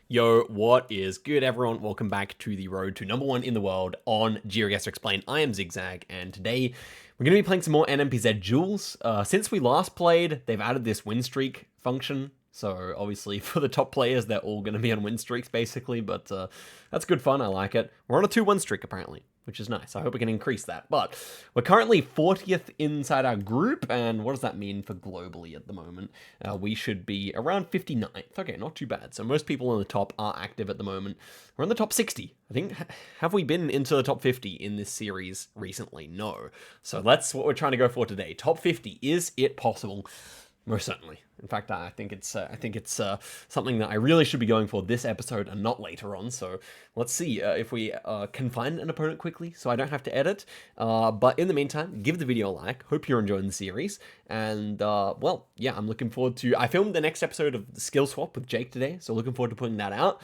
Yo, what is good, everyone? Welcome back to the road to #1 in the world on GeoGuessr Explained. I am Zigzag, and today we're going to be playing some more NMPZ duels. Since we last played, they've added this win streak function. So obviously for the top players, they're all going to be on win streaks basically, but that's good fun. I like it. We're on a 2-1 streak apparently, which is nice. I hope we can increase that. But we're currently 40th inside our group, and what does that mean for globally at the moment? We should be around 59th. Okay, not too bad. So most people in the top are active at the moment. We're in the top 60. I think, have we been into the top 50 in this series recently? No. So that's what we're trying to go for today. Top 50. Is it possible? Most certainly. In fact, I think it's something that I really should be going for this episode and not later on. So let's see if we can find an opponent quickly, so I don't have to edit. But in the meantime, give the video a like. Hope you're enjoying the series, and well, yeah, I'm looking forward to. I filmed the next episode of the Skill Swap with Jake today, so looking forward to putting that out.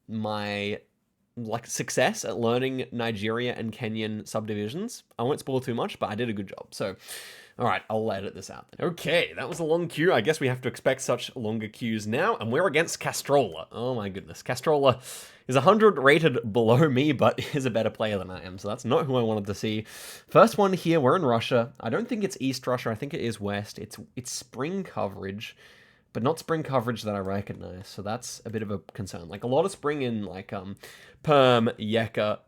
My success at learning Nigeria and Kenyan subdivisions. I won't spoil too much, but I did a good job. So. All right, I'll edit this out then. Okay, that was a long queue. I guess we have to expect such longer queues now. And we're against Castrola. Oh my goodness. Castrola is 100 rated below me, but is a better player than I am. So that's not who I wanted to see. First one here, we're in Russia. I don't think it's East Russia. I think it is West. It's spring coverage, but not spring coverage that I recognize. So that's a bit of a concern. Like a lot of spring in like Perm, Yeka,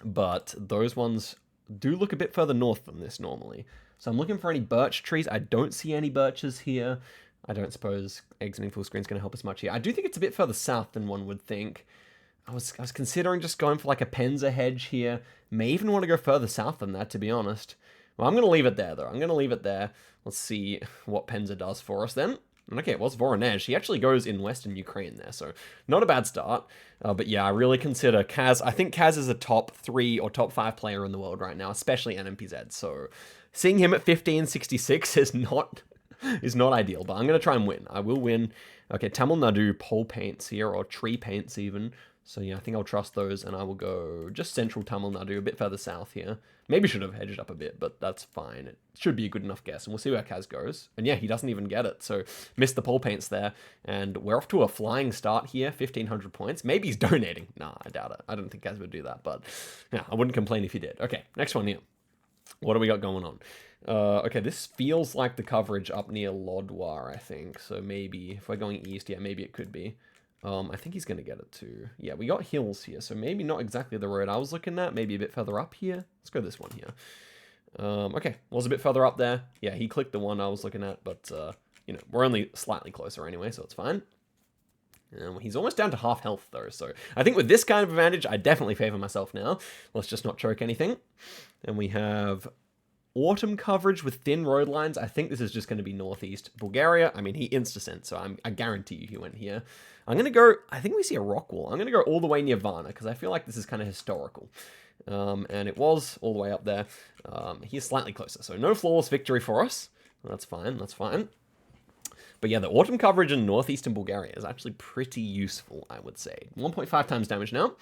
but those ones do look a bit further north than this normally. So I'm looking for any birch trees. I don't see any birches here. I don't suppose exiting full screen is going to help us much here. I do think it's a bit further south than one would think. I was considering just going for like a Penza hedge here. May even want to go further south than that, to be honest. Well, I'm going to leave it there, though. I'm going to leave it there. Let's see what Penza does for us then. Okay, it was Voronezh. He actually goes in Western Ukraine there, so not a bad start. But yeah, I really consider Kaz. I think Kaz is a top 3 or top 5 player in the world right now, especially NMPZ. So seeing him at 1566 is not ideal, but I'm going to try and win. I will win. Okay, Tamil Nadu pole paints here, or tree paints even. So yeah, I think I'll trust those, and I will go just central Tamil Nadu, a bit further south here. Maybe should have hedged up a bit, but that's fine. It should be a good enough guess, and we'll see where Kaz goes. And yeah, he doesn't even get it, so missed the pole paints there. And we're off to a flying start here, 1,500 points. Maybe he's donating. Nah, I doubt it. I don't think Kaz would do that, but yeah, I wouldn't complain if he did. Okay, next one here. What do we got going on? Okay, this feels like the coverage up near Lodwar, I think. So maybe, if we're going east, yeah, maybe it could be. I think he's going to get it too. Yeah, we got hills here, so maybe not exactly the road I was looking at. Maybe a bit further up here. Let's go this one here. Okay, was a bit further up there. Yeah, he clicked the one I was looking at, but, you know, we're only slightly closer anyway, so it's fine. He's almost down to half health, though, so I think with this kind of advantage, I definitely favor myself now. Let's just not choke anything. And we have autumn coverage with thin road lines. I think this is just going to be northeast Bulgaria. I mean, he insta-sent, so I guarantee you he went here. I'm going to go, I think we see a rock wall. I'm going to go all the way near Varna, because I feel like this is kind of historical. And it was all the way up there. He's slightly closer, so no flawless victory for us. That's fine, that's fine. But yeah, the autumn coverage in northeastern Bulgaria is actually pretty useful, I would say. 1.5 times damage now.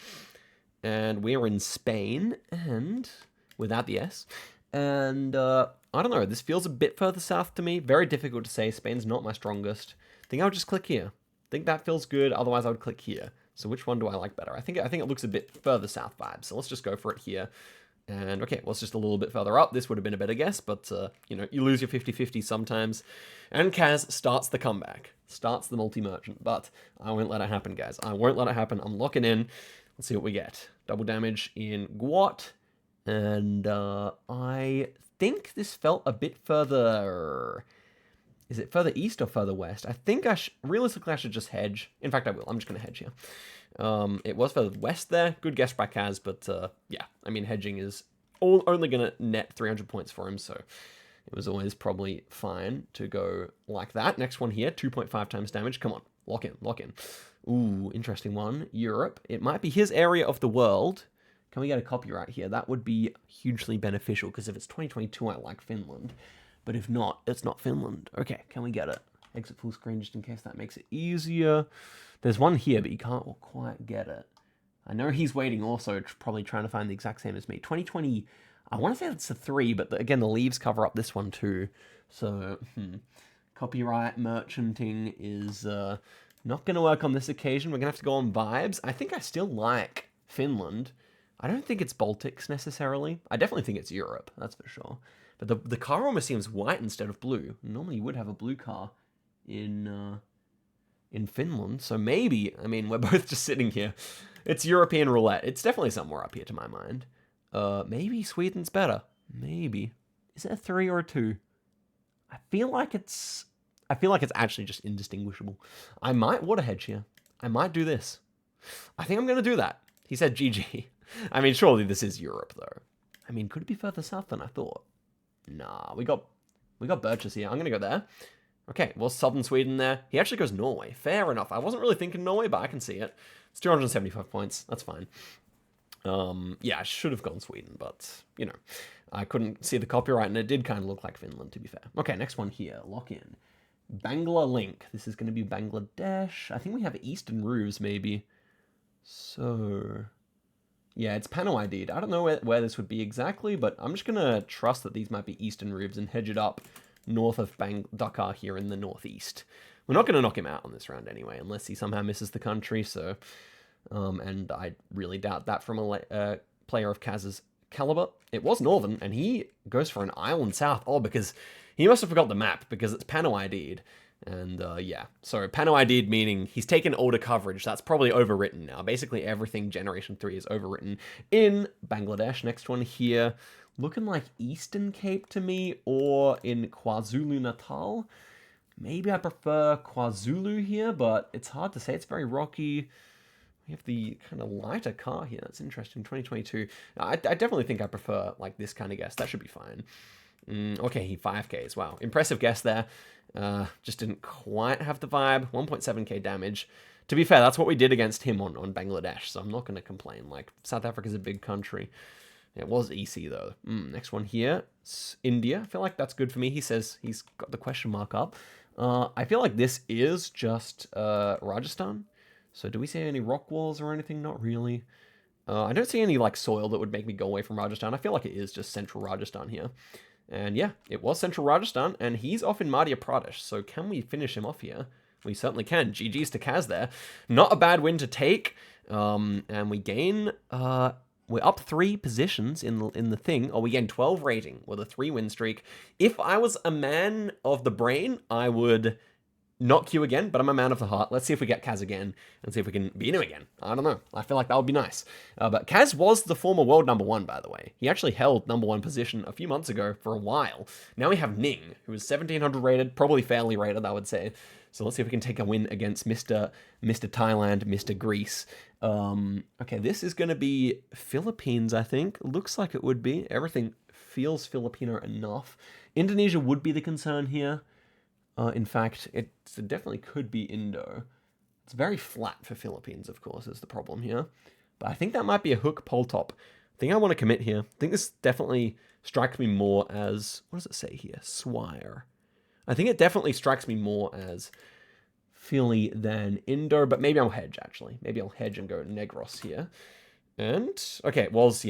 And we're in Spain, and without the S. And I don't know, this feels a bit further south to me. Very difficult to say. Spain's not my strongest. I think I'll just click here. I think that feels good. Otherwise, I would click here. So which one do I like better? I think it looks a bit further south vibes. So let's just go for it here. And okay, well, it's just a little bit further up. This would have been a better guess, but, you know, you lose your 50-50 sometimes. And Kaz starts the comeback. Starts the multi-merchant. But I won't let it happen, guys. I won't let it happen. I'm locking in. Let's see what we get. Double damage in Guat. And I think this felt a bit further. Is it further east or further west? I think realistically I should just hedge. In fact, I will. I'm just going to hedge here. It was further west there. Good guess by Kaz, but yeah, I mean, hedging is only going to net 300 points for him, so it was always probably fine to go like that. Next one here, 2.5 times damage. Come on, lock in, lock in. Ooh, interesting one. Europe. It might be his area of the world. Can we get a copyright here? That would be hugely beneficial, because if it's 2022, I like Finland. But if not, it's not Finland. Okay, can we get it? Exit full screen just in case that makes it easier. There's one here, but you can't quite get it. I know he's waiting also, probably trying to find the exact same as me. 2020, I want to say it's a 3, but again, the leaves cover up this one too. So, copyright merchanting is Not going to work on this occasion. We're going to have to go on vibes. I think I still like Finland. I don't think it's Baltics necessarily. I definitely think it's Europe, that's for sure. But the car almost seems white instead of blue. Normally you would have a blue car in Finland. So maybe, I mean, we're both just sitting here. It's European roulette. It's definitely somewhere up here to my mind. Maybe Sweden's better. Maybe. Is it a 3 or a 2? I feel like it's actually just indistinguishable. I might water hedge here. I might do this. I think I'm going to do that. He said GG. I mean, surely this is Europe, though. I mean, could it be further south than I thought? Nah, we got birches here. I'm going to go there. Okay, well, southern Sweden there. He actually goes Norway. Fair enough. I wasn't really thinking Norway, but I can see it. It's 275 points. That's fine. Yeah, I should have gone Sweden, but, you know, I couldn't see the copyright, and it did kind of look like Finland, to be fair. Okay, next one here. Lock in. Bangla Link. This is going to be Bangladesh. I think we have Eastern roofs, maybe. So, yeah, it's panel ID'd. I don't know where this would be exactly, but I'm just going to trust that these might be Eastern roofs and hedge it up north of Dhaka here in the northeast. We're not going to knock him out on this round anyway, unless he somehow misses the country, so... and I really doubt that from a player of Kaz's caliber. It was northern, and he goes for an island south. Oh, because he must have forgot the map, because it's panel ID'd. And, yeah. So, panel ID'd meaning he's taken older coverage. That's probably overwritten now. Basically, everything Generation 3 is overwritten in Bangladesh. Next one here. Looking like Eastern Cape to me, or in KwaZulu-Natal. Maybe I prefer KwaZulu here, but it's hard to say. It's very rocky. We have the kind of lighter car here. That's interesting. 2022. I definitely think I prefer like this kind of guess. That should be fine. Okay, he 5Ks. Wow. Impressive guess there. Just didn't quite have the vibe. 1.7k damage. To be fair, that's what we did against him on Bangladesh, so I'm not going to complain. Like, South Africa's a big country. It was EC, though. Next one here. It's India. I feel like that's good for me. He says he's got the question mark up. I feel like this is just Rajasthan. So do we see any rock walls or anything? Not really. I don't see any like soil that would make me go away from Rajasthan. I feel like it is just central Rajasthan here. And yeah, it was central Rajasthan, and he's off in Madhya Pradesh. So can we finish him off here? We certainly can. GG's to Kaz there. Not a bad win to take. And we gain... we're up 3 positions in the thing. Oh, we gain 12 rating with a 3-win streak. If I was a man of the brain, I would... not queue again, but I'm a man of the heart. Let's see if we get Kaz again, and see if we can beat him again. I don't know. I feel like that would be nice. But Kaz was the former world #1, by the way. He actually held #1 position a few months ago for a while. Now we have Ning, who is 1700 rated, probably fairly rated, I would say. So let's see if we can take a win against Mr. Thailand, Mr. Greece. Okay, this is going to be Philippines, I think. Looks like it would be. Everything feels Filipino enough. Indonesia would be the concern here. In fact, it definitely could be Indo. It's very flat for Philippines, of course, is the problem here. But I think that might be a hook pole top. I think I want to commit here. I think this definitely strikes me more as... what does it say here? Swire. I think it definitely strikes me more as Philly than Indo, but maybe I'll hedge, actually. Maybe I'll hedge and go Negros here. And, okay, it was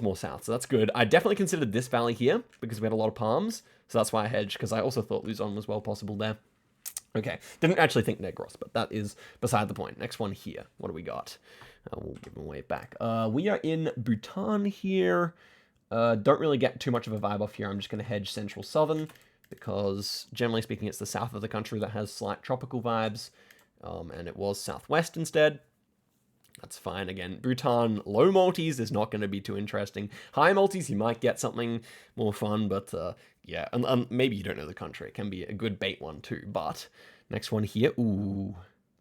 more south, so that's good. I definitely considered this valley here, because we had a lot of palms, so that's why I hedged, because I also thought Luzon was well possible there. Okay, didn't actually think Negros, but that is beside the point. Next one here. What do we got? We'll give them away back. We are in Bhutan here. Don't really get too much of a vibe off here. I'm just going to hedge central southern, because generally speaking, it's the south of the country that has slight tropical vibes, and it was southwest instead. That's fine. Again, Bhutan, low multis is not going to be too interesting. High multis, you might get something more fun, but yeah, and maybe you don't know the country. It can be a good bait one too, but next one here. Ooh,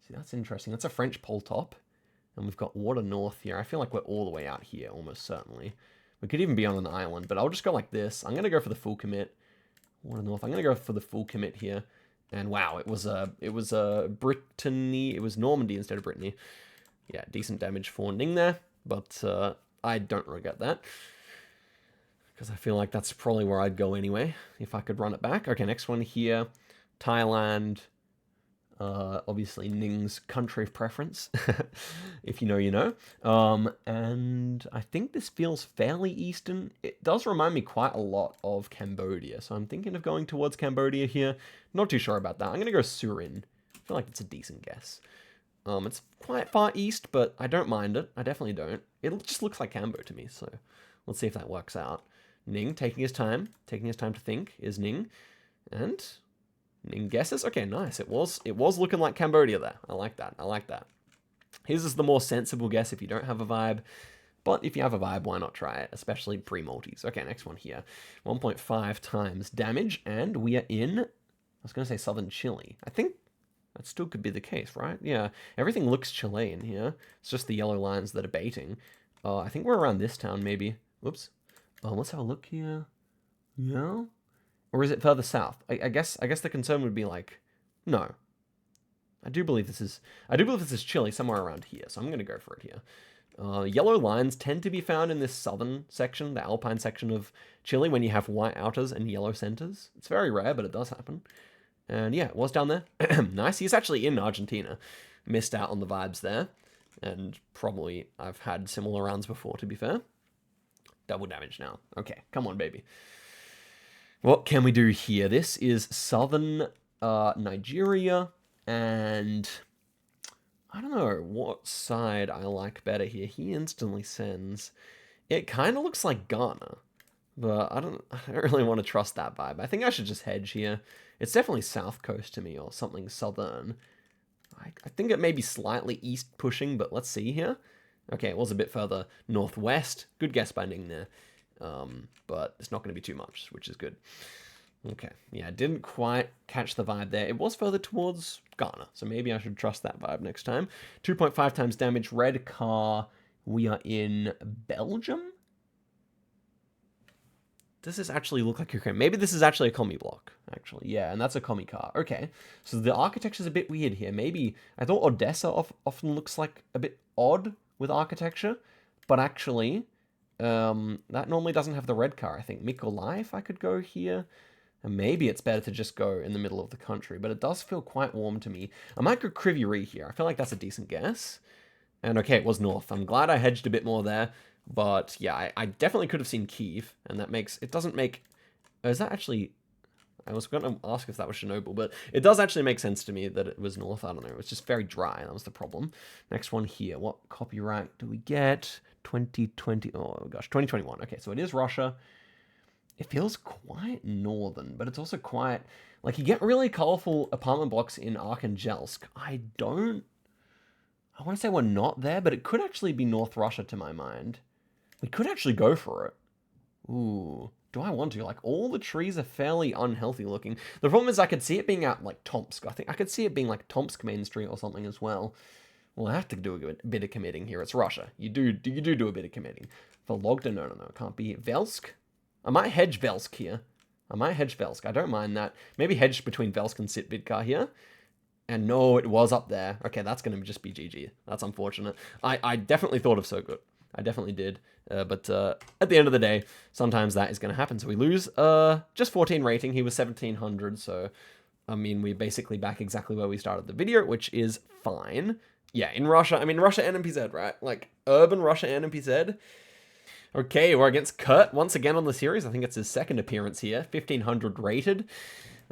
see, that's interesting. That's a French pole top, and we've got water north here. I feel like we're all the way out here, almost certainly. We could even be on an island, but I'll just go like this. I'm going to go for the full commit. Water north. I'm going to go for the full commit here. And wow, it was Brittany. It was Normandy instead of Brittany. Yeah, decent damage for Ning there, but I don't regret that, because I feel like that's probably where I'd go anyway, if I could run it back. Okay, next one here, Thailand, obviously Ning's country of preference, if you know, you know, and I think this feels fairly eastern. It does remind me quite a lot of Cambodia, so I'm thinking of going towards Cambodia here. Not too sure about that. I'm going to go Surin. feel like it's a decent guess. It's quite far east, but I don't mind it. I definitely don't. It just looks like Cambo to me, so let's see if that works out. Ning taking his time to think is Ning, and Ning guesses. Okay, nice. It was looking like Cambodia there. I like that. I like that. His is the more sensible guess if you don't have a vibe. But if you have a vibe, why not try it? Especially pre-multis. Okay, next one here. 1.5 times damage, and we are in, I was going to say southern Chile. I think that still could be the case, right? Yeah, everything looks Chilean here. It's just the yellow lines that are baiting. I think we're around this town, maybe. Whoops. Let's have a look here. Yeah? Or is it further south? I guess the concern would be like, no. I do believe this is Chile, somewhere around here, so I'm going to go for it here. Yellow lines tend to be found in this southern section, the alpine section of Chile, when you have white outers and yellow centers. It's very rare, but it does happen. And yeah, it was down there. Nice. He's actually in Argentina. Missed out on the vibes there. And probably I've had similar rounds before, to be fair. Double damage now. Okay, come on, baby. What can we do here? This is southern Nigeria, and I don't know what side I like better here. He instantly sends. It kind of looks like Ghana, but I don't really want to trust that vibe. I think I should just hedge here. It's definitely south coast to me, or something southern. I think it may be slightly east pushing, but let's see here. Okay, it was a bit further northwest. Good guess by Ning there. But it's not going to be too much, which is good. Okay, yeah, didn't quite catch the vibe there. It was further towards Ghana, so maybe I should trust that vibe next time. 2.5 times damage, red car. We are in Belgium? Does this actually look like Ukraine? Maybe this is actually a commie block, actually. Yeah, and that's a commie car. Okay, so the architecture's a bit weird here. Maybe, I thought Odessa often looks like a bit odd with architecture, but actually, that normally doesn't have the red car, I think. Mykolaiv, I could go here. And maybe it's better to just go in the middle of the country, but it does feel quite warm to me. I might go Kryvyi here. I feel like that's a decent guess. And okay, it was north. I'm glad I hedged a bit more there. But yeah, I definitely could have seen Kyiv, and that makes, it doesn't make, is that actually, I was going to ask if that was Chernobyl, but it does actually make sense to me that it was north. I don't know, it was just very dry, that was the problem. Next one here, what copyright do we get? 2020, oh gosh, 2021. Okay, so it is Russia. It feels quite northern, but it's also quite, like, you get really colorful apartment blocks in Arkhangelsk. I want to say we're not there, but it could actually be North Russia to my mind. We could actually go for it. Ooh, do I want to? Like, all the trees are fairly unhealthy looking. The problem is I could see it being at, like, Tomsk. I think I could see it being, like, Tomsk Main Street or something as well. Well, I have to do a bit of committing here. It's Russia. You do a bit of committing. Vologda, no, it can't be. Velsk? I might hedge Velsk here. I don't mind that. Maybe hedge between Velsk and Sitvidkar here. And no, it was up there. Okay, that's going to just be GG. That's unfortunate. I definitely thought of so good. I definitely did. But at the end of the day, sometimes that is going to happen. So we lose just 14 rating. He was 1700. So, I mean, we're basically back exactly where we started the video, which is fine. Yeah, in Russia. I mean, Russia and NPZ, right? Like, urban Russia and NPZ. Okay, we're against Kurt once again on the series. I think it's his second appearance here. 1500 rated.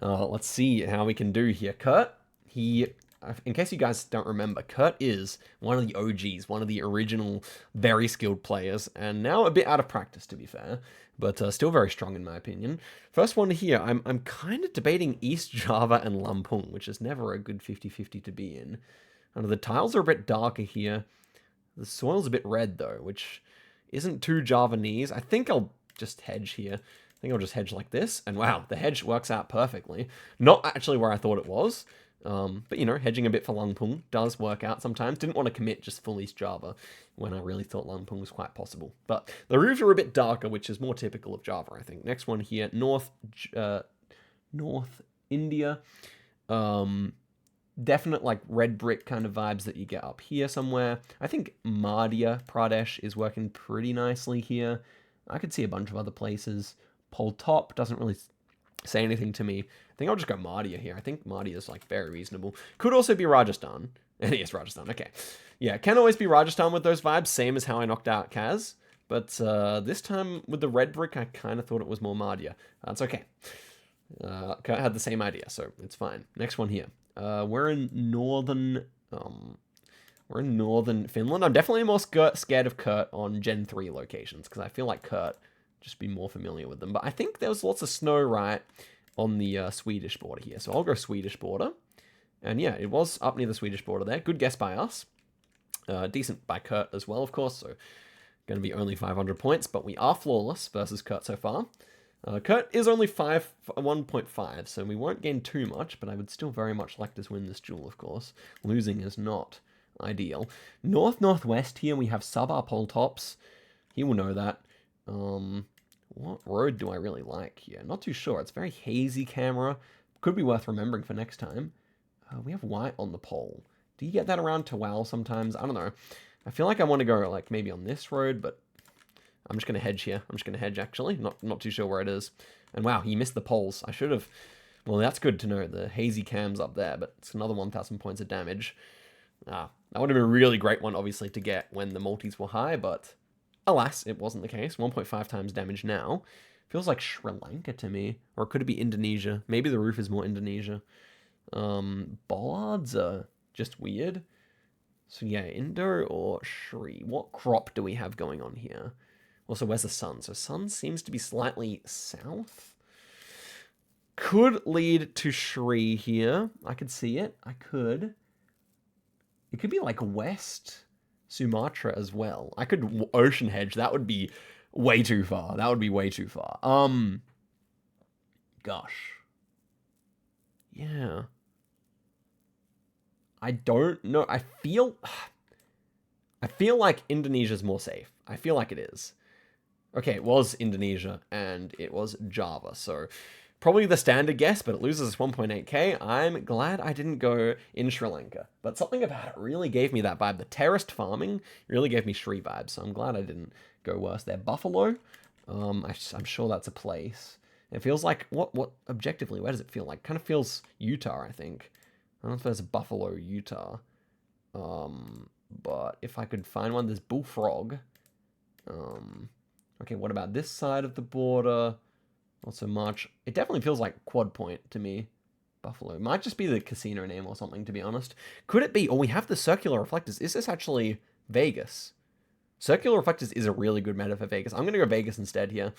Let's see how we can do here. Kurt, in case you guys don't remember, Kurt is one of the OGs, one of the original very skilled players, and now a bit out of practice, to be fair, but still very strong in my opinion. First one here, I'm kind of debating East Java and Lampung, which is never a good 50-50 to be in. The tiles are a bit darker here. The soil's a bit red, though, which isn't too Javanese. I think I'll just hedge here. I think I'll just hedge like this. And wow, the hedge works out perfectly. Not actually where I thought it was. But, you know, hedging a bit for Langpung does work out sometimes. Didn't want to commit just full East Java when I really thought Langpung was quite possible. But the roofs are a bit darker, which is more typical of Java, I think. Next one here, North India. Definite, like, red brick kind of vibes that you get up here somewhere. I think Madhya Pradesh is working pretty nicely here. I could see a bunch of other places. Poltop doesn't really say anything to me. I think I'll just go Madhya here. I think Madhya is, like, very reasonable. Could also be Rajasthan. Yes, Rajasthan. Okay. Yeah, can always be Rajasthan with those vibes, same as how I knocked out Kaz. But this time with the red brick, I kind of thought it was more Madhya. That's okay. Kurt had the same idea, so it's fine. Next one here. We're in northern... we're in northern Finland. I'm definitely more scared of Kurt on Gen 3 locations, because I feel like Kurt just be more familiar with them. But I think there was lots of snow right on the Swedish border here. So I'll go Swedish border. And yeah, it was up near the Swedish border there. Good guess by us. Decent by Kurt as well, of course. So going to be only 500 points, but we are flawless versus Kurt so far. Kurt is only 1.5, so we won't gain too much, but I would still very much like to win this duel, of course. Losing is not ideal. North-northwest here, we have sub-our pole tops. He will know that. What road do I really like here? Not too sure. It's very hazy camera. Could be worth remembering for next time. We have white on the pole. Do you get that around Duel sometimes? I don't know. I feel like I want to go like maybe on this road, but I'm just going to hedge here. I'm just going to hedge, actually. Not too sure where it is. And wow, he missed the poles. I should have... Well, that's good to know. The hazy cam's up there, but it's another 1,000 points of damage. That would have been a really great one, obviously, to get when the multis were high, but alas, it wasn't the case. 1.5 times damage now. Feels like Sri Lanka to me. Or could it be Indonesia? Maybe the roof is more Indonesia. Bollards are just weird. So yeah, Indo or Sri. What crop do we have going on here? Also, where's the sun? So sun seems to be slightly south. Could lead to Sri here. I could see it. I could. It could be like West Sumatra as well. I could ocean hedge. That would be way too far. That would be way too far. Gosh. Yeah. I don't know. I feel like Indonesia's more safe. I feel like it is. Okay, it was Indonesia, and it was Java, so probably the standard guess, but it loses us 1.8k. I'm glad I didn't go in Sri Lanka, but something about it really gave me that vibe. The terraced farming really gave me Sri vibes, so I'm glad I didn't go worse there. Buffalo, I'm sure that's a place. It feels like, what objectively, where does it feel like? Kind of feels Utah, I think. I don't know if there's a Buffalo, Utah. But if I could find one, there's Bullfrog. Okay, what about this side of the border? Not so much. It definitely feels like Quad Point to me. Buffalo. Might just be the casino name or something, to be honest. Could it be? Oh, we have the circular reflectors. Is this actually Vegas? Circular reflectors is a really good meta for Vegas. I'm going to go Vegas instead here.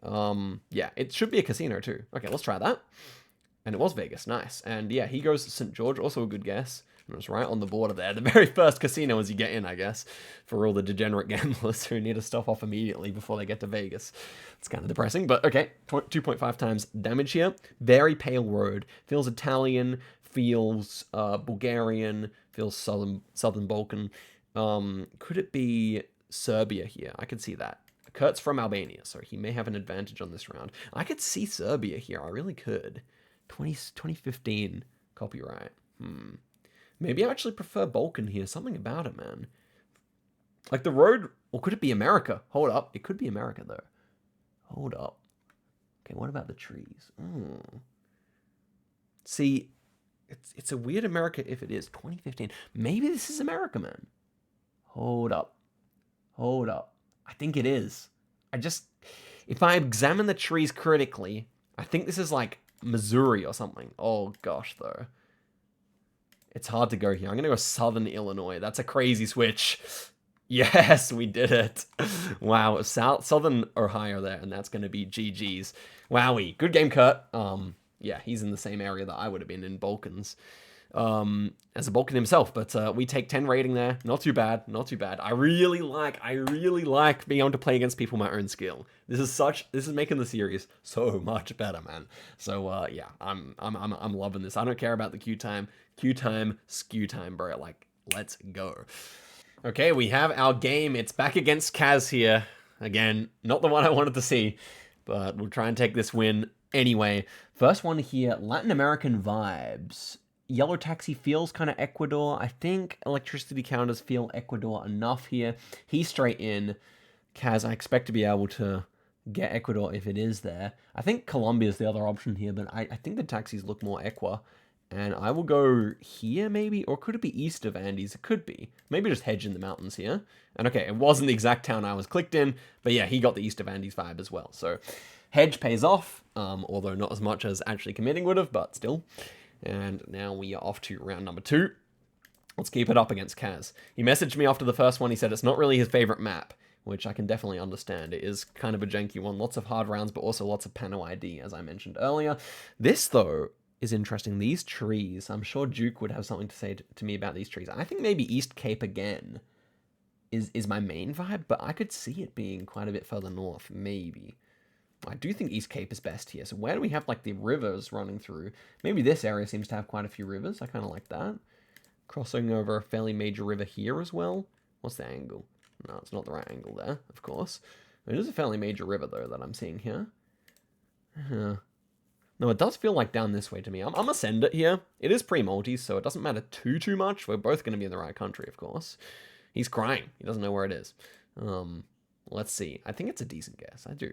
Yeah, it should be a casino too. Okay, let's try that. And it was Vegas. Nice. And yeah, he goes to St. George. Also a good guess. It was right on the border there. The very first casino as you get in, I guess, for all the degenerate gamblers who need to stop off immediately before they get to Vegas. It's kind of depressing, but okay. 2.5 times damage here. Very pale road. Feels Italian, feels Bulgarian, feels Southern Balkan. Could it be Serbia here? I could see that. Kurt's from Albania, so he may have an advantage on this round. I could see Serbia here. I really could. 2015 copyright. Maybe I actually prefer Balkan here. Something about it, man. Like the road, or could it be America? Hold up. It could be America, though. Hold up. Okay, what about the trees? See, it's a weird America if it is. 2015. Maybe this is America, man. Hold up. Hold up. I think it is. If I examine the trees critically, I think this is like Missouri or something. Oh, gosh, though. It's hard to go here. I'm going to go Southern Illinois. That's a crazy switch. Yes, we did it. Wow, Southern Ohio there, and that's going to be GG's. Wowie. Good game, Kurt. Yeah, he's in the same area that I would have been in Balkans. As a Balkan himself, but we take 10 rating there. Not too bad, not too bad. I really like being able to play against people my own skill. This is making the series so much better, man. So yeah, I'm loving this. I don't care about the queue time, skew time, bro. Like, let's go. Okay, we have our game. It's back against Kaz here. Again, not the one I wanted to see, but we'll try and take this win anyway. First one here, Latin American vibes. Yellow taxi feels kind of Ecuador. I think electricity counters feel Ecuador enough here. He's straight in. Kaz, I expect to be able to get Ecuador if it is there. I think Colombia is the other option here, but I think the taxis look more Equa. And I will go here maybe, or could it be east of Andes? It could be. Maybe just hedge in the mountains here. And okay, it wasn't the exact town I was clicked in, but yeah, he got the east of Andes vibe as well. So hedge pays off, although not as much as actually committing would have, but still. And now we are off to round number 2. Let's keep it up against Kaz. He messaged me after the first one. He said it's not really his favorite map, which I can definitely understand. It is kind of a janky one. Lots of hard rounds, but also lots of Pano ID, as I mentioned earlier. This, though, is interesting. These trees, I'm sure Duke would have something to say to me about these trees. I think maybe East Cape again is my main vibe, but I could see it being quite a bit further north, maybe. I do think East Cape is best here. So where do we have, like, the rivers running through? Maybe this area seems to have quite a few rivers. I kind of like that. Crossing over a fairly major river here as well. What's the angle? No, it's not the right angle there, of course. It is a fairly major river, though, that I'm seeing here. No, it does feel like down this way to me. I'm going to send it here. It is pre-multi, so it doesn't matter too much. We're both going to be in the right country, of course. He's crying. He doesn't know where it is. Let's see. I think it's a decent guess. I do.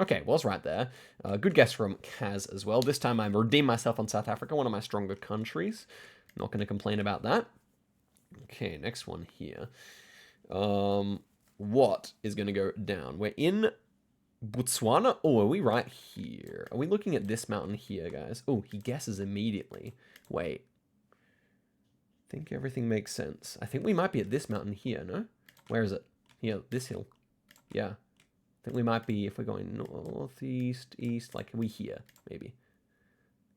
Okay, was right there. Good guess from Kaz as well. This time I redeemed myself on South Africa, one of my stronger countries. Not going to complain about that. Okay, next one here. What is going to go down? We're in Botswana. Oh, are we right here? Are we looking at this mountain here, guys? Oh, he guesses immediately. Wait. I think everything makes sense. I think we might be at this mountain here, no? Where is it? Here, this hill. Yeah. I think we might be, if we're going northeast, east, like, are we here, maybe?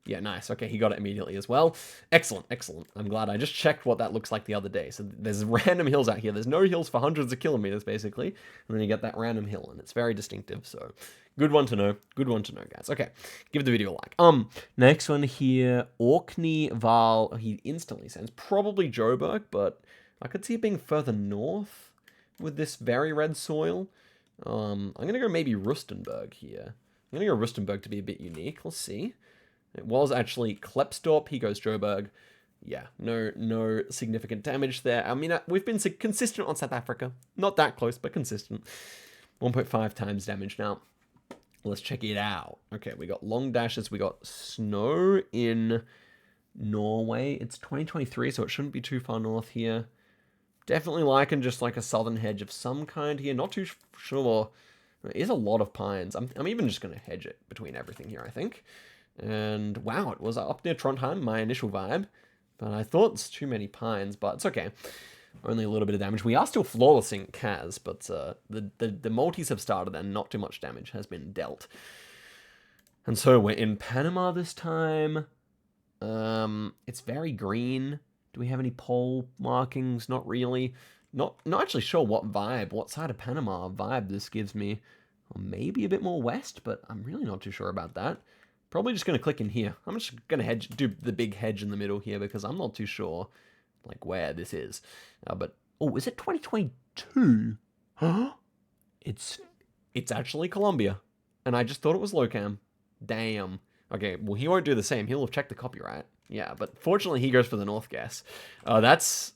Yeah, nice. Okay, he got it immediately as well. Excellent, excellent. I'm glad I just checked what that looks like the other day. So there's random hills out here. There's no hills for hundreds of kilometers, basically. And then you get that random hill, and it's very distinctive. So good one to know. Good one to know, guys. Okay, give the video a like. Next one here, Orkney Val. He instantly sends probably Joburg, but I could see it being further north with this very red soil. I'm going to go maybe Rustenburg here. I'm going to go Rustenburg to be a bit unique. Let's see. It was actually Klepstorp. He goes Joburg. Yeah, no significant damage there. I mean, we've been consistent on South Africa. Not that close, but consistent. 1.5 times damage now. Let's check it out. Okay, we got long dashes. We got snow in Norway. It's 2023, so it shouldn't be too far north here. Definitely liking just like a southern hedge of some kind here. Not too sure. There is a lot of pines. I'm even just going to hedge it between everything here, I think. And wow, it was up near Trondheim, my initial vibe. But I thought it's too many pines, but it's okay. Only a little bit of damage. We are still flawlessing Kaz, but the multis have started and not too much damage has been dealt. And so we're in Panama this time. It's very green. Do we have any pole markings? Not really. Not actually sure what side of Panama vibe this gives me. Or maybe a bit more west, but I'm really not too sure about that. Probably just going to click in here. I'm just going to do the big hedge in the middle here because I'm not too sure like where this is. But, oh, is it 2022? Huh? It's actually Colombia. And I just thought it was Locam. Damn. Okay, well, he won't do the same. He'll have checked the copyright. Yeah, but fortunately, he goes for the North guess. That's...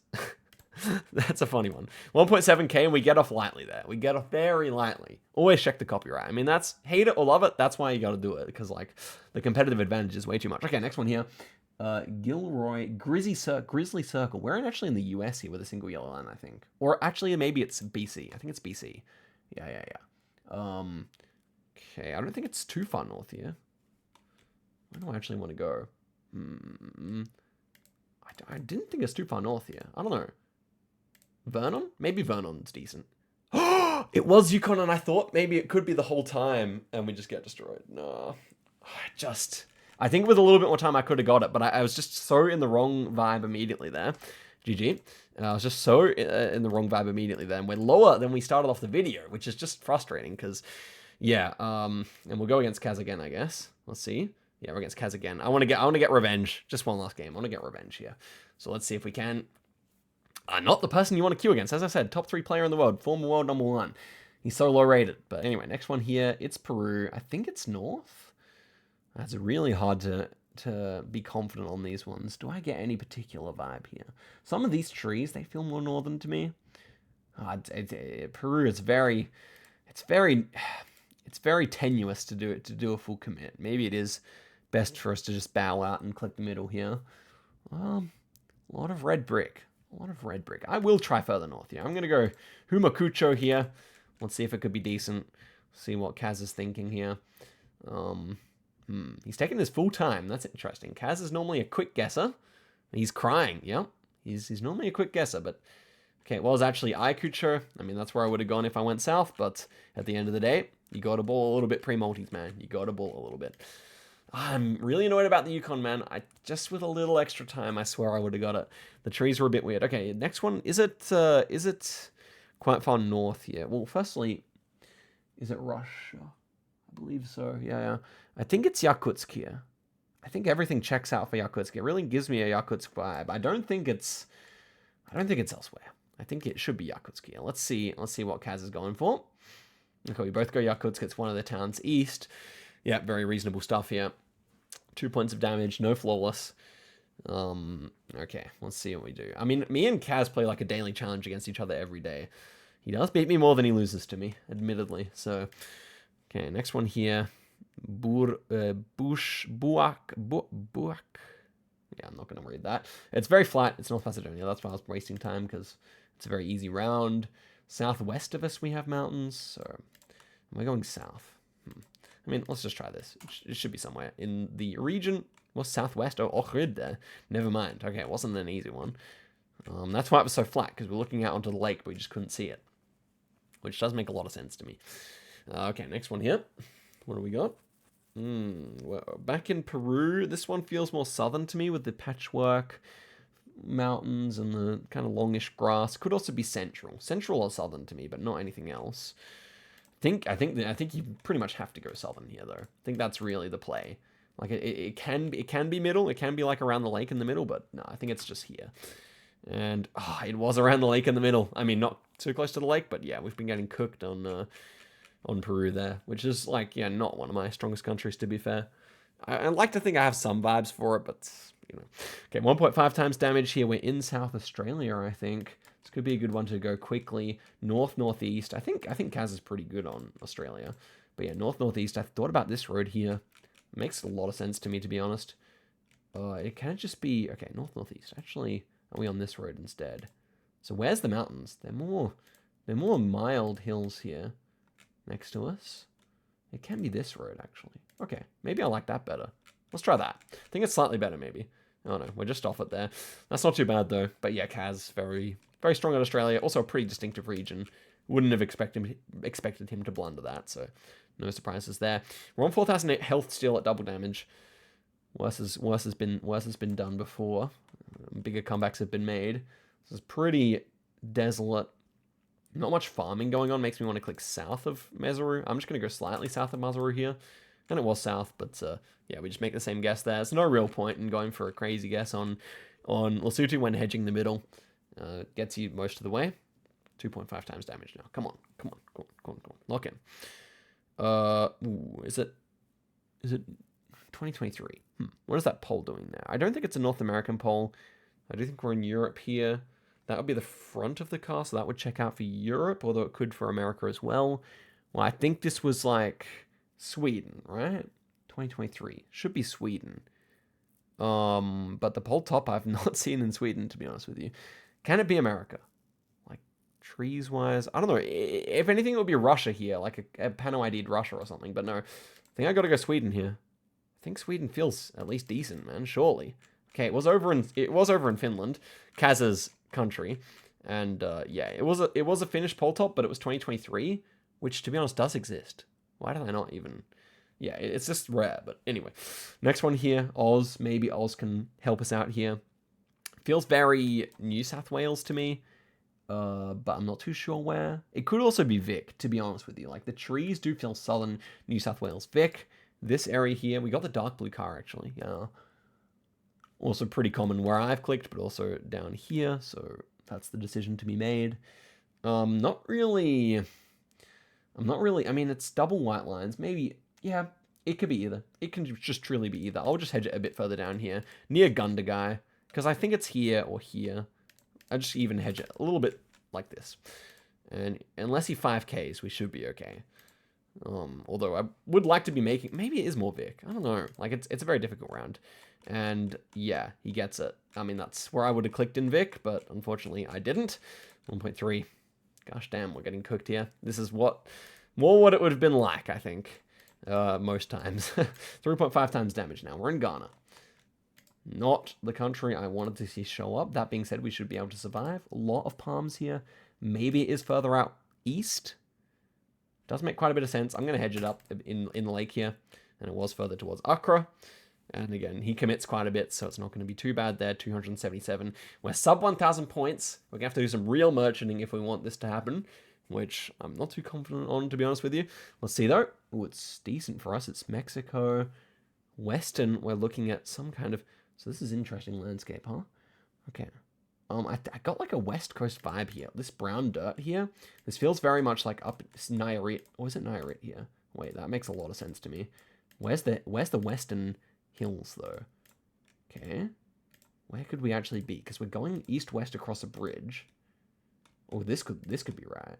That's a funny one. 1.7k and we get off lightly there. We get off very lightly. Always check the copyright. I mean, that's hate it or love it. That's why you got to do it because like the competitive advantage is way too much. Okay, next one here. Gilroy Grizzly Circle. We're actually in the US here with a single yellow line, I think. Or actually, maybe it's BC. I think it's BC. Yeah. Okay, I don't think it's too far north here. Where do I actually want to go? I didn't think it's too far north here. I don't know. Vernon? Maybe Vernon's decent. It was Yukon, and I thought maybe it could be the whole time, and we just get destroyed. No. I think with a little bit more time, I could have got it, but I was just so in the wrong vibe immediately there. GG. I was just so in the wrong vibe immediately there, and we're lower than we started off the video, which is just frustrating, because, yeah, and we'll go against Kaz again, I guess. Let's see. Yeah, we're against Kaz again. I want to get revenge. Just one last game. I want to get revenge here. So let's see if we can. Not the person you want to queue against. As I said, top 3 player in the world. Former world number 1. He's so low rated. But anyway, next one here. It's Peru. I think it's north. That's really hard to be confident on these ones. Do I get any particular vibe here? Some of these trees, they feel more northern to me. Peru is very tenuous to do a full commit. Maybe it is best for us to just bow out and click the middle here. A lot of red brick. I will try further north here. I'm going to go Humakucho here. Let's see if it could be decent. See what Kaz is thinking here. He's taking his full time. That's interesting. Kaz is normally a quick guesser. He's crying. Yep. He's normally a quick guesser, but... Okay, well, it's actually Ayacucho. I mean, that's where I would have gone if I went south, but at the end of the day, you got to ball a little bit pre-multis, man. You got to ball a little bit. I'm really annoyed about the Yukon, man. Just with a little extra time, I swear I would have got it. The trees were a bit weird. Okay, next one. Is it quite far north here? Well, firstly, is it Russia? I believe so. Yeah. I think it's Yakutsk here. I think everything checks out for Yakutsk. It really gives me a Yakutsk vibe. I don't think it's elsewhere. I think it should be Yakutsk here. Let's see what Kaz is going for. Okay, we both go Yakutsk. It's one of the towns east. Yeah, very reasonable stuff here. 2 points of damage, no flawless. Okay, let's see what we do. I mean, me and Kaz play like a daily challenge against each other every day. He does beat me more than he loses to me, admittedly. So, okay, next one here. Buak. Yeah, I'm not going to read that. It's very flat. It's North Macedonia. That's why I was wasting time, because it's a very easy round. Southwest of us, we have mountains. So, am I going south? I mean, let's just try this. It should be somewhere in the region. What's southwest? Oh, Ohrid there. Never mind. Okay, it wasn't an easy one. That's why it was so flat, because we're looking out onto the lake, but we just couldn't see it. Which does make a lot of sense to me. Okay, next one here. What do we got? Well, back in Peru, this one feels more southern to me with the patchwork mountains and the kind of longish grass. Could also be central. Central or southern to me, but not anything else. I think you pretty much have to go southern here, though. I think that's really the play. Like it can be middle. It can be like around the lake in the middle, but no, I think it's just here. And it was around the lake in the middle. I mean, not too close to the lake, but yeah, we've been getting cooked on Peru there, which is like, yeah, not one of my strongest countries, to be fair. I like to think I have some vibes for it, but, you know. Okay, 1.5 times damage here. We're in South Australia, I think. This could be a good one to go quickly. Northeast. I think Kaz is pretty good on Australia. But yeah, northeast. I thought about this road here. It makes a lot of sense to me, to be honest. It can't just be... Okay, northeast. Actually, are we on this road instead? So where's the mountains? They're more mild hills here next to us. It can be this road, actually. Okay, maybe I like that better. Let's try that. I think it's slightly better, maybe. Oh no, we're just off it there. That's not too bad, though. But yeah, Kaz, very strong in Australia. Also a pretty distinctive region. Wouldn't have expected him to blunder that, so no surprises there. We're on 4,000 health still at double damage. Worse has been done before. Bigger comebacks have been made. This is pretty desolate. Not much farming going on. Makes me want to click south of Maseru. I'm just going to go slightly south of Maseru here. And it was south, but yeah, we just make the same guess there. There's no real point in going for a crazy guess on Lesotho when hedging the middle. Gets you most of the way. 2.5 times damage now. Come on. Lock in. Is it 2023? What is that poll doing there? I don't think it's a North American poll. I do think we're in Europe here. That would be the front of the car, so that would check out for Europe, although it could for America as well. Well, I think this was like Sweden, right? 2023. Should be Sweden. But the poll top I've not seen in Sweden, to be honest with you. Can it be America? Like, trees-wise? I don't know. If anything, it would be Russia here, like a Pano ID'd Russia or something. But no, I think I gotta go Sweden here. I think Sweden feels at least decent, man, surely. Okay, it was over in Finland, Kaz's country. And yeah, it was a Finnish poll top, but it was 2023, which, to be honest, does exist. Why did I not even... Yeah, it's just rare, but anyway. Next one here, Oz. Maybe Oz can help us out here. Feels very New South Wales to me, but I'm not too sure where. It could also be Vic, to be honest with you. Like, the trees do feel southern New South Wales. Vic, this area here, we got the dark blue car, actually. Yeah. Also pretty common where I've clicked, but also down here, so that's the decision to be made. Not really... I mean, it's double white lines. Maybe, yeah, it could be either. It can just truly be either. I'll just hedge it a bit further down here, near Gundagai, because I think it's here or here. I just even hedge it a little bit like this. And unless he 5Ks, we should be okay. Although I would like to be making... Maybe it is more Vic. I don't know. Like, it's a very difficult round. And, yeah, he gets it. I mean, that's where I would have clicked in Vic, but unfortunately I didn't. 1.3. Gosh damn, we're getting cooked here. This is more what it would have been like, I think. most times. 3.5 times damage now. We're in Ghana. Not the country I wanted to see show up. That being said, we should be able to survive. A lot of palms here. Maybe it is further out east. Does make quite a bit of sense. I'm going to hedge it up in the lake here. And it was further towards Accra. And again, he commits quite a bit, so it's not going to be too bad there. 277. We're sub 1,000 points. We're going to have to do some real merchanting if we want this to happen, which I'm not too confident on, to be honest with you. Let's see, though. Oh, it's decent for us. It's Mexico. Western, we're looking at some kind of... So this is interesting landscape, huh? Okay. I got like a West Coast vibe here. This brown dirt here. This feels very much like up Nayarit. Or is it Nayarit here? Wait, that makes a lot of sense to me. Where's the Western hills, though? Okay. Where could we actually be? Because we're going east-west across a bridge. Oh, this could be right.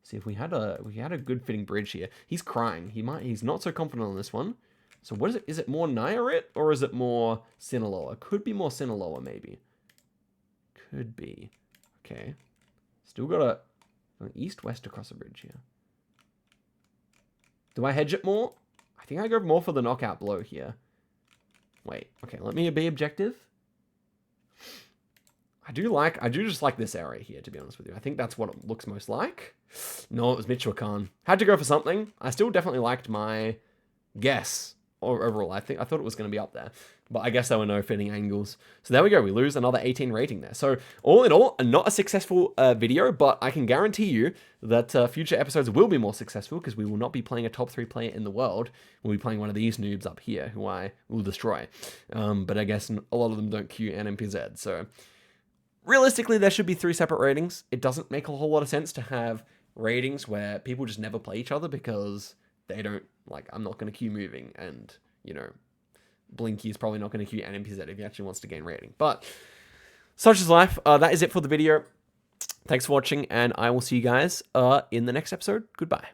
See, if we had a good fitting bridge here. He's crying. He's not so confident on this one. So what is it? Is it more Nayarit or is it more Sinaloa? Could be more Sinaloa, maybe. Could be. Okay. Still got an east-west across a bridge here. Do I hedge it more? I think I go more for the knockout blow here. Wait. Okay, let me be objective. I do just like this area here, to be honest with you. I think that's what it looks most like. No, it was Michoacan. Had to go for something. I still definitely liked my guess. Or overall, I thought it was going to be up there. But I guess there were no fitting angles. So there we go. We lose another 18 rating there. So all in all, not a successful video, but I can guarantee you that future episodes will be more successful because we will not be playing a top 3 player in the world. We'll be playing one of these noobs up here who I will destroy. But I guess a lot of them don't queue NMPZ. So realistically, there should be 3 separate ratings. It doesn't make a whole lot of sense to have ratings where people just never play each other because they don't, like, I'm not going to queue moving, and, you know, Blinky is probably not going to queue NMPZ if he actually wants to gain rating. But such is life. That is it for the video. Thanks for watching, and I will see you guys in the next episode. Goodbye.